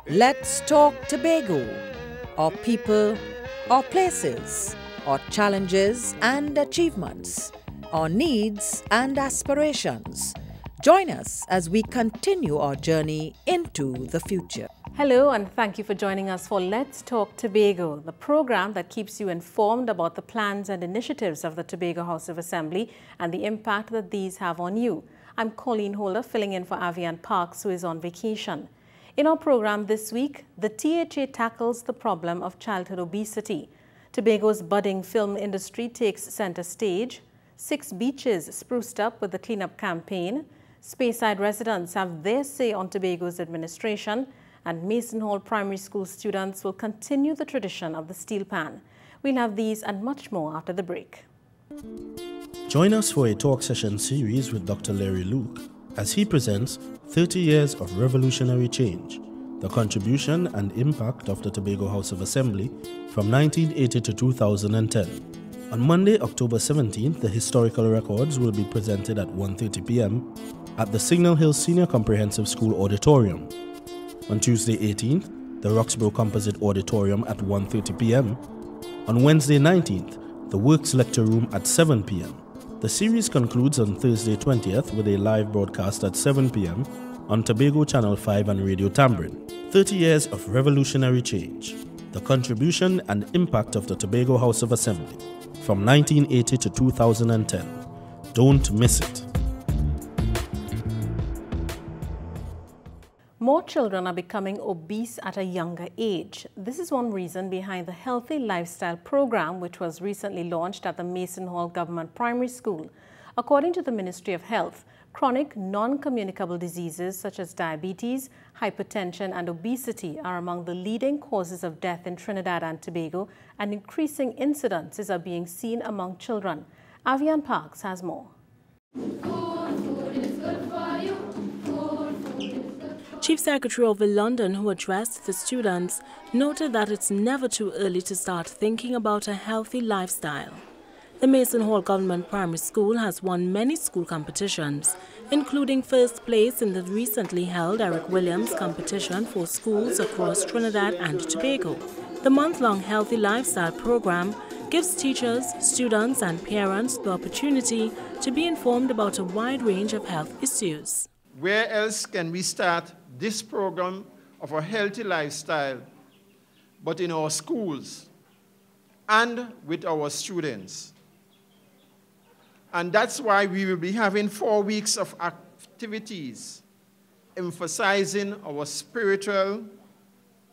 Let's talk Tobago, or people, or places, or challenges and achievements, or needs and aspirations. Join us as we continue our journey into the future. Hello and thank you for joining us for Let's Talk Tobago, the program that keeps you informed about the plans and initiatives of the Tobago House of Assembly and the impact that these have on you. I'm Colleen Holder, filling in for Avian Parks, who is on vacation. In our program this week, the THA tackles the problem of childhood obesity. Tobago's budding film industry takes center stage. 6 beaches spruced up with the cleanup campaign. Speyside residents have their say on Tobago's administration. And Mason Hall Primary School students will continue the tradition of the steel pan. We'll have these and much more after the break. Join us for a talk session series with Dr. Larry Luke as he presents 30 Years of Revolutionary Change, the contribution and impact of the Tobago House of Assembly from 1980 to 2010. On Monday, October 17th, the historical records will be presented at 1:30 p.m. at the Signal Hill Senior Comprehensive School Auditorium. On Tuesday 18th, the Roxborough Composite Auditorium at 1:30 p.m. On Wednesday 19th, the Works Lecture Room at 7 p.m. The series concludes on Thursday 20th with a live broadcast at 7 p.m. on Tobago Channel 5 and Radio Tambourine. 30 Years of Revolutionary Change, the contribution and impact of the Tobago House of Assembly from 1980 to 2010. Don't miss it. More children are becoming obese at a younger age. This is one reason behind the Healthy Lifestyle program, which was recently launched at the Mason Hall Government Primary School. According to the Ministry of Health, chronic non-communicable diseases such as diabetes, hypertension and obesity are among the leading causes of death in Trinidad and Tobago, and increasing incidences are being seen among children. Avian Parks has more. Chief Secretary of London, who addressed the students, noted that it's never too early to start thinking about a healthy lifestyle. The Mason Hall Government Primary School has won many school competitions, including first place in the recently held Eric Williams competition for schools across Trinidad and Tobago. The month-long Healthy Lifestyle program gives teachers, students and parents the opportunity to be informed about a wide range of health issues. Where else can we start this program of a healthy lifestyle but in our schools and with our students? And that's why we will be having 4 weeks of activities emphasizing our spiritual,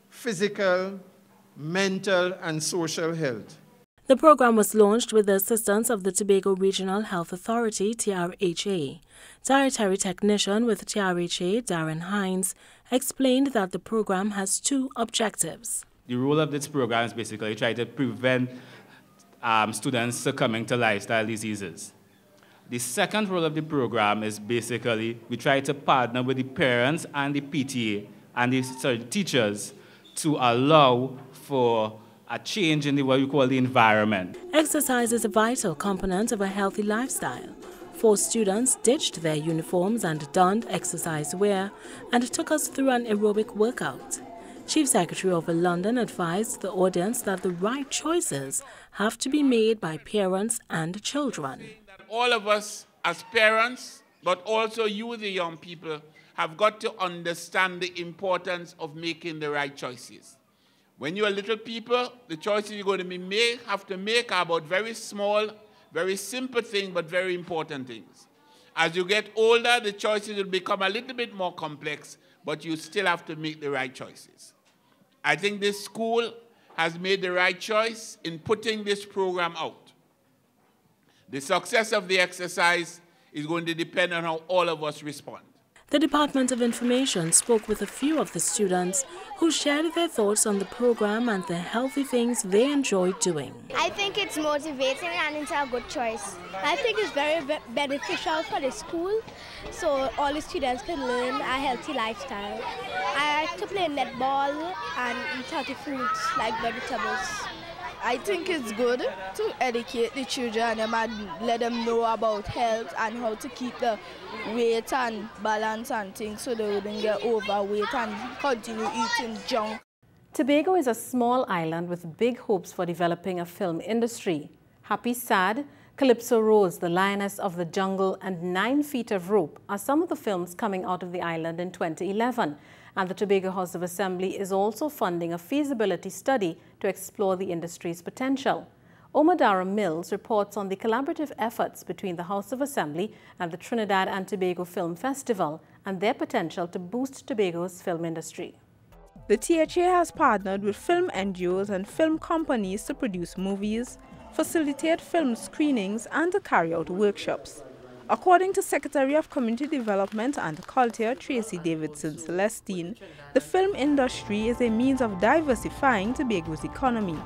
physical, mental, and social health. The program was launched with the assistance of the Tobago Regional Health Authority, TRHA. Dietary technician with TRHA, Darren Hines, explained that the program has 2 objectives. The role of this program is basically try to prevent students succumbing to lifestyle diseases. The second role of the program is basically we try to partner with the parents and the PTA and the teachers to allow for a change in what we call the environment. Exercise is a vital component of a healthy lifestyle. 4 students ditched their uniforms and donned exercise wear and took us through an aerobic workout. Chief Secretary of London advised the audience that the right choices have to be made by parents and children. All of us as parents, but also you, the young people, have got to understand the importance of making the right choices. When you're little people, the choices you're going to have to make are about very small, very simple things, but very important things. As you get older, the choices will become a little bit more complex, but you still have to make the right choices. I think this school has made the right choice in putting this program out. The success of the exercise is going to depend on how all of us respond. The Department of Information spoke with a few of the students who shared their thoughts on the program and the healthy things they enjoy doing. I think it's motivating and it's a good choice. I think it's very beneficial for the school, so all the students can learn a healthy lifestyle. I like to play netball and eat healthy fruits like vegetables. I think it's good to educate the children and let them know about health and how to keep the weight and balance and things so they wouldn't get overweight and continue eating junk. Tobago is a small island with big hopes for developing a film industry. Happy Sad, Calypso Rose, The Lioness of the Jungle, and 9 Feet of Rope are some of the films coming out of the island in 2011. And the Tobago House of Assembly is also funding a feasibility study to explore the industry's potential. Omadara Mills reports on the collaborative efforts between the House of Assembly and the Trinidad and Tobago Film Festival and their potential to boost Tobago's film industry. The THA has partnered with film NGOs and film companies to produce movies, facilitate film screenings, and to carry out workshops. According to Secretary of Community Development and Culture Tracy Davidson Celestine, the film industry is a means of diversifying Tobago's economy.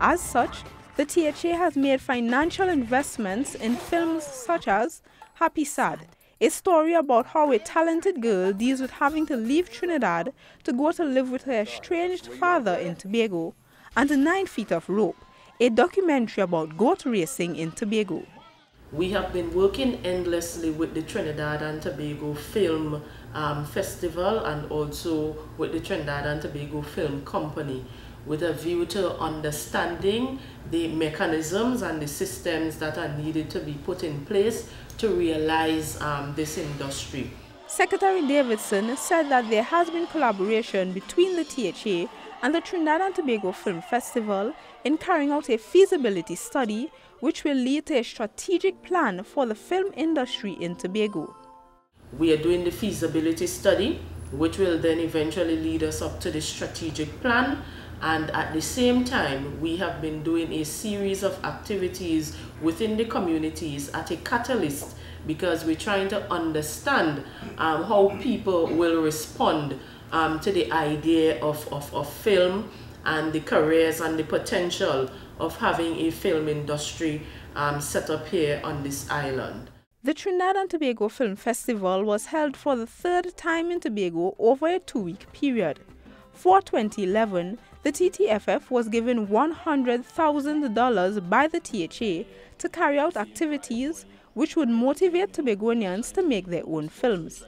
As such, the THA has made financial investments in films such as Happy Sad, a story about how a talented girl deals with having to leave Trinidad to go to live with her estranged father in Tobago, and 9 Feet of Rope, a documentary about goat racing in Tobago. We have been working endlessly with the Trinidad and Tobago Film Festival and also with the Trinidad and Tobago Film Company with a view to understanding the mechanisms and the systems that are needed to be put in place to realize this industry. Secretary Davidson said that there has been collaboration between the THA and the Trinidad and Tobago Film Festival in carrying out a feasibility study which will lead to a strategic plan for the film industry in Tobago. We are doing the feasibility study, which will then eventually lead us up to the strategic plan. And at the same time, we have been doing a series of activities within the communities at a catalyst because we're trying to understand how people will respond to the idea of film and the careers and the potential of having a film industry set up here on this island. The Trinidad and Tobago Film Festival was held for the 3rd time in Tobago over a 2-week period. For 2011, the TTFF was given $100,000 by the THA to carry out activities which would motivate Tobagonians to make their own films.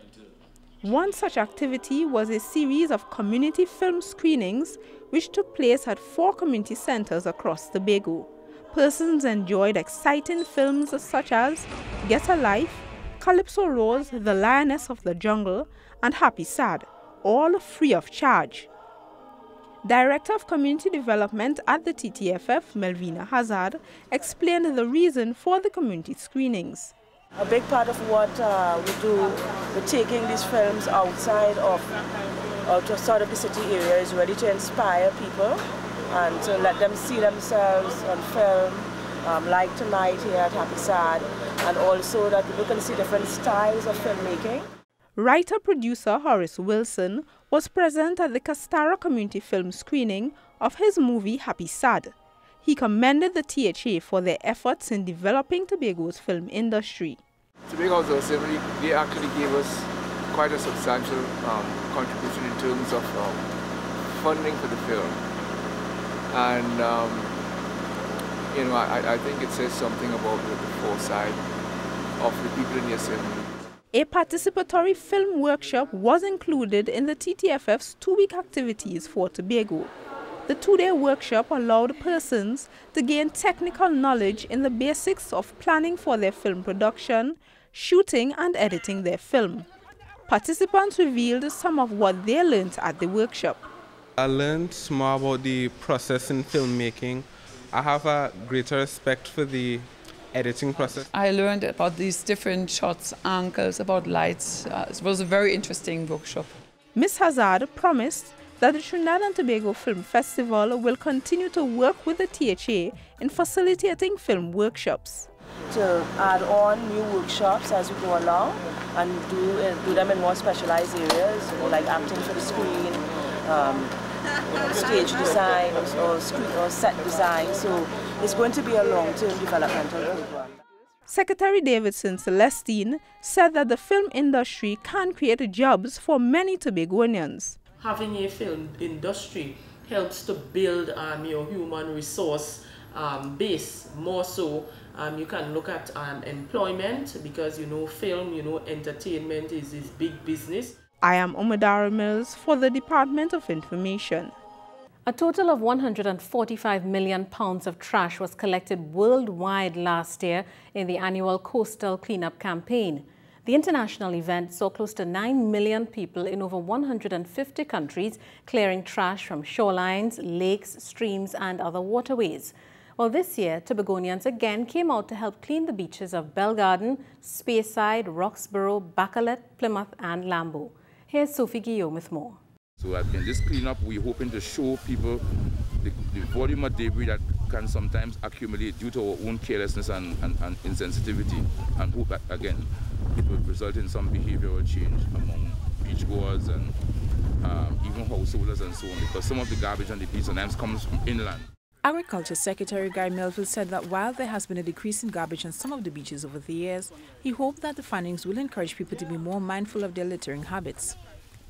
One such activity was a series of community film screenings which took place at 4 community centers across Tobago. Persons enjoyed exciting films such as Get a Life, Calypso Rose, The Lioness of the Jungle, and Happy Sad, all free of charge. Director of Community Development at the TTFF, Melvina Hazard, explained the reason for the community screenings. A big part of what we do with taking these films outside of the city area is really to inspire people and to let them see themselves on film, like tonight here at Happy Sad, and also that people can see different styles of filmmaking. Writer-producer Horace Wilson was present at the Castara community film screening of his movie Happy Sad. He commended the THA for their efforts in developing Tobago's film industry. Tobago House of Assembly, they actually gave us quite a substantial contribution in terms of funding for the film. And, you know, I think it says something about the foresight of the people in the Assembly. A participatory film workshop was included in the TTFF's 2-week activities for Tobago. The 2-day workshop allowed persons to gain technical knowledge in the basics of planning for their film production, shooting and editing their film. Participants revealed some of what they learned at the workshop. I learned more about the process in filmmaking. I have a greater respect for the editing process. I learned about these different shots, angles, about lights. It was a very interesting workshop. Ms. Hazard promised that the Trinidad and Tobago Film Festival will continue to work with the THA in facilitating film workshops. To add on new workshops as we go along and do them in more specialized areas, like acting for the screen, stage design or set design. So it's going to be a long-term developmental program. Secretary Davidson Celestine said that the film industry can create jobs for many Tobagonians. Having a film industry helps to build your human resource base. More so, you can look at employment, because film, entertainment is big business. I am Umadara Mills for the Department of Information. A total of £145 million of trash was collected worldwide last year in the annual Coastal Cleanup Campaign. The international event saw close to 9 million people in over 150 countries clearing trash from shorelines, lakes, streams and other waterways. Well, this year, Tobagonians again came out to help clean the beaches of Belgarden, Speyside, Roxborough, Bacalet, Plymouth and Lambeau. Here's Sophie Guillaume with more. So in this cleanup, we're hoping to show people the volume of debris that can sometimes accumulate due to our own carelessness and insensitivity, and hope that, again, it would result in some behavioral change among beachgoers and even householders and so on, because some of the garbage on the beach sometimes comes from inland. Agriculture Secretary Guy Melville said that while there has been a decrease in garbage on some of the beaches over the years, he hoped that the findings will encourage people to be more mindful of their littering habits.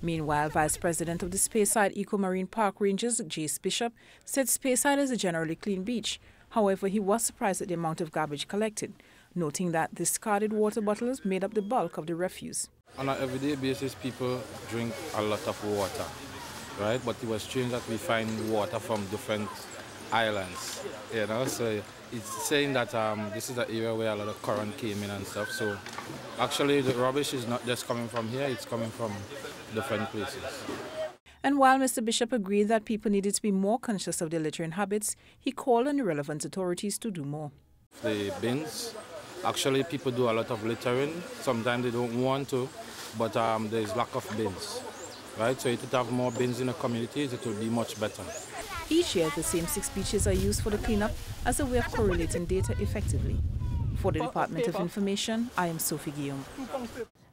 Meanwhile, Vice President of the Speyside Eco-Marine Park Rangers, Jace Bishop, said Speyside is a generally clean beach. However, he was surprised at the amount of garbage collected, noting that discarded water bottles made up the bulk of the refuse. On an everyday basis, people drink a lot of water, right? But it was strange that we find water from different islands, so it's saying that this is the area where a lot of current came in and stuff. So actually the rubbish is not just coming from here, it's coming from different places. And while Mr. Bishop agreed that people needed to be more conscious of their littering habits, he called on the relevant authorities to do more. The bins, actually people do a lot of littering, sometimes they don't want to, but there's lack of bins, right? So if you have more bins in the communities, it will be much better. Each year, the same 6 beaches are used for the cleanup as a way of correlating data effectively. For the Department of Information, I am Sophie Guillaume.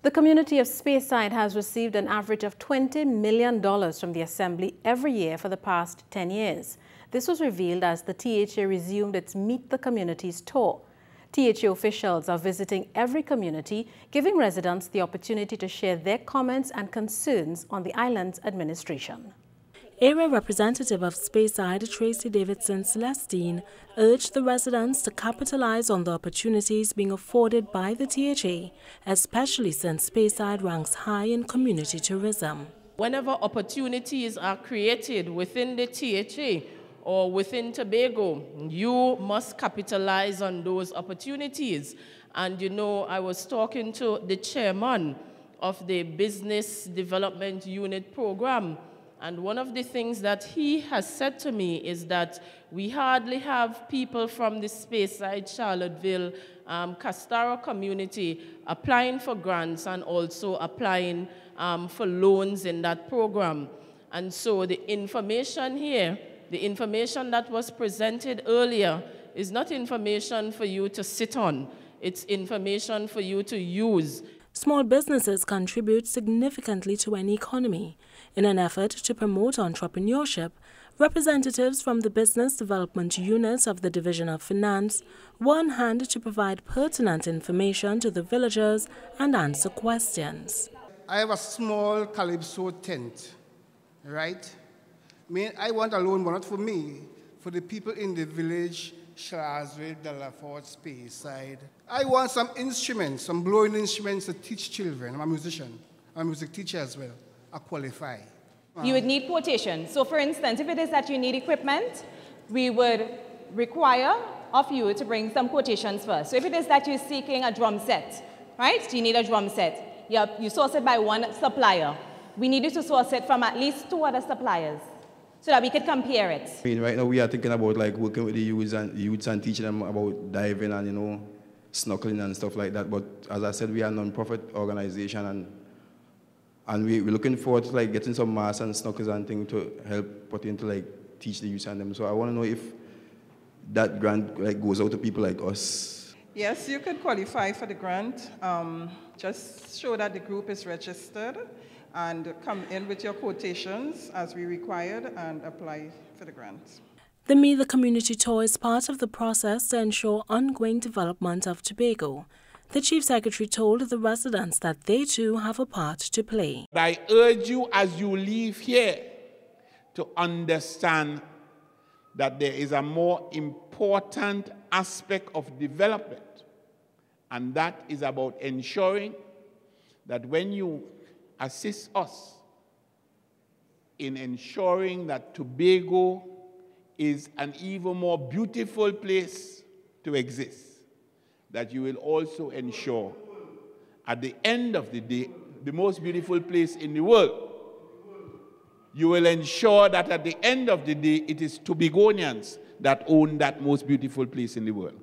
The community of Speyside has received an average of $20 million from the Assembly every year for the past 10 years. This was revealed as the THA resumed its Meet the Communities tour. THA officials are visiting every community, giving residents the opportunity to share their comments and concerns on the island's administration. Area Representative of Speyside, Tracy Davidson Celestine, urged the residents to capitalize on the opportunities being afforded by the THA, especially since Speyside ranks high in community tourism. Whenever opportunities are created within the THA or within Tobago, you must capitalize on those opportunities. And I was talking to the chairman of the Business Development Unit program, and one of the things that he has said to me is that we hardly have people from the Speyside, Charlottesville, Castara community applying for grants and also applying for loans in that program. And so the information here, the information that was presented earlier, is not information for you to sit on. It's information for you to use. Small businesses contribute significantly to any economy. In an effort to promote entrepreneurship, representatives from the Business Development Unit of the Division of Finance were on hand to provide pertinent information to the villagers and answer questions. I have a small calypso tent, right? I want a loan, but not for me, for the people in the village, Charlottesville, Delaford, Speyside. I want some instruments, some blowing instruments to teach children. I'm a musician. I'm a music teacher as well. I qualify. You would need quotations. So for instance, if it is that you need equipment, we would require of you to bring some quotations first. So if it is that you're seeking a drum set, right? You need a drum set. You source it by one supplier. We need you to source it from at least 2 other suppliers, so that we could compare it. Right now we are thinking about working with the youths and teaching them about diving and snorkeling and stuff like that. But as I said, we are a non-profit organization and we're looking forward to getting some masks and snorkels and things to help put into teach the youth and them. So I want to know if that grant goes out to people like us. Yes, you could qualify for the grant. Just show that the group is registered and come in with your quotations as we required and apply for the grant. The Meet the Community tour is part of the process to ensure ongoing development of Tobago. The Chief Secretary told the residents that they too have a part to play. I urge you as you leave here to understand that there is a more important aspect of development, and that is about ensuring that when you assist us in ensuring that Tobago is an even more beautiful place to exist, that you will also ensure at the end of the day, the most beautiful place in the world, you will ensure that at the end of the day, it is Tobagonians that own that most beautiful place in the world.